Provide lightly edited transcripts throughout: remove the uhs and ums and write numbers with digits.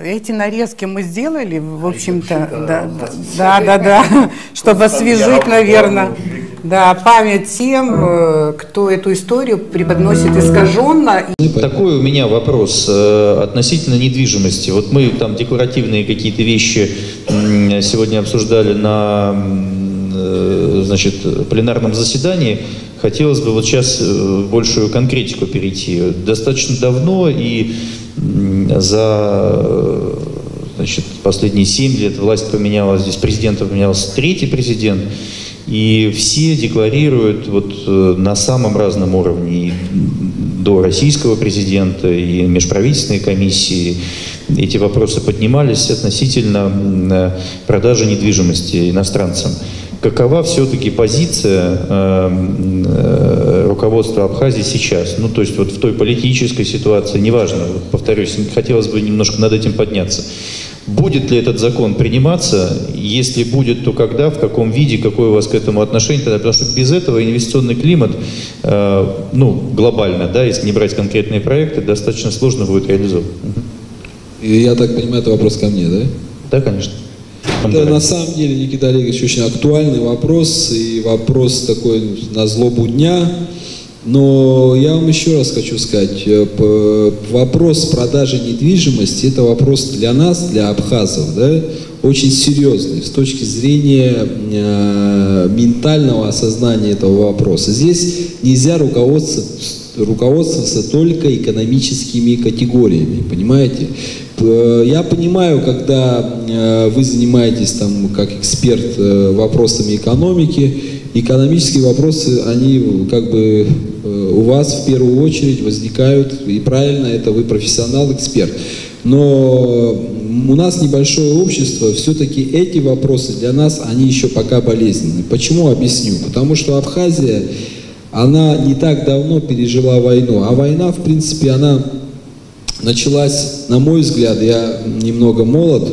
Эти нарезки мы сделали, в общем-то, да, чтобы освежить, наверное, память тем, кто эту историю преподносит искаженно. Такой у меня вопрос относительно недвижимости. Вот мы там декларативные какие-то вещи сегодня обсуждали на пленарном заседании. Хотелось бы вот сейчас в большую конкретику перейти. Достаточно давно и за последние 7 лет власть поменялась, здесь президентом поменялся 3-й президент, и все декларируют вот на самом разном уровне, и до российского президента, и межправительственной комиссии, эти вопросы поднимались относительно продажи недвижимости иностранцам. Какова все-таки позиция руководства Абхазии сейчас? Ну, то есть вот в той политической ситуации, неважно, повторюсь, хотелось бы немножко над этим подняться. Будет ли этот закон приниматься? Если будет, то когда, в каком виде, какое у вас к этому отношение? Потому что без этого инвестиционный климат, глобально, да, если не брать конкретные проекты, достаточно сложно будет реализовать. Я так понимаю, это вопрос ко мне, да? Да, конечно. Это на самом деле, Никита Олегович, очень актуальный вопрос, и вопрос такой на злобу дня. Но я вам еще раз хочу сказать, вопрос продажи недвижимости – это вопрос для нас, для абхазов, да, очень серьезный с точки зрения ментального осознания этого вопроса. Здесь нельзя руководствоваться только экономическими категориями, понимаете? Я понимаю, когда вы занимаетесь там как эксперт вопросами экономики, экономические вопросы, они как бы у вас в первую очередь возникают, и правильно, это вы профессионал, эксперт. Но у нас небольшое общество, все-таки эти вопросы для нас, они еще пока болезненны. Почему? Объясню. Потому что Абхазия, она не так давно пережила войну, а война, в принципе, она началась, на мой взгляд, я немного молод,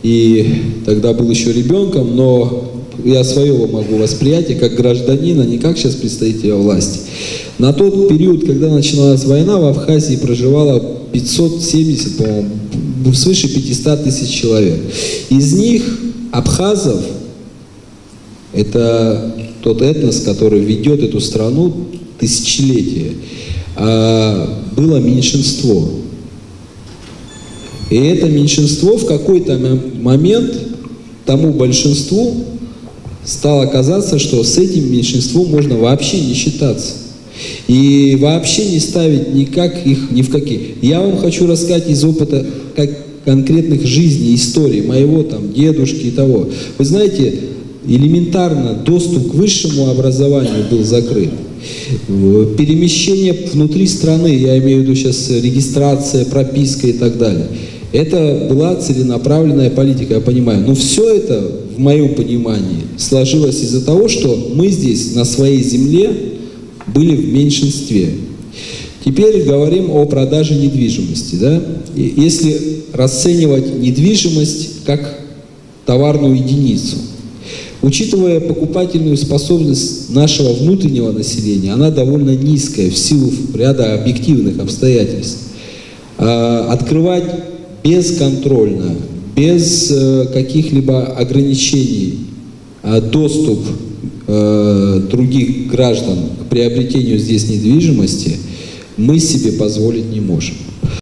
и тогда был еще ребенком, но я своего могу восприятия как гражданина, не как сейчас представителя власти. На тот период, когда началась война, в Абхазии проживало 570, по-моему, свыше 500 тысяч человек. Из них абхазов, это тот этнос, который ведет эту страну тысячелетия, было меньшинство. И это меньшинство в какой-то момент тому большинству стало казаться, что с этим меньшинством можно вообще не считаться. И вообще не ставить никак их ни в какие. Я вам хочу рассказать из опыта конкретных жизней, историй моего там дедушки и того. Вы знаете, элементарно доступ к высшему образованию был закрыт. Перемещение внутри страны, я имею в виду сейчас регистрация, прописка и так далее. Это была целенаправленная политика, я понимаю. Но все это, в моем понимании, сложилось из-за того, что мы здесь, на своей земле, были в меньшинстве. Теперь говорим о продаже недвижимости. Да? Если расценивать недвижимость как товарную единицу, учитывая покупательную способность нашего внутреннего населения, она довольно низкая в силу ряда объективных обстоятельств. Открывать бесконтрольно, без каких-либо ограничений доступ других граждан к приобретению здесь недвижимости мы себе позволить не можем.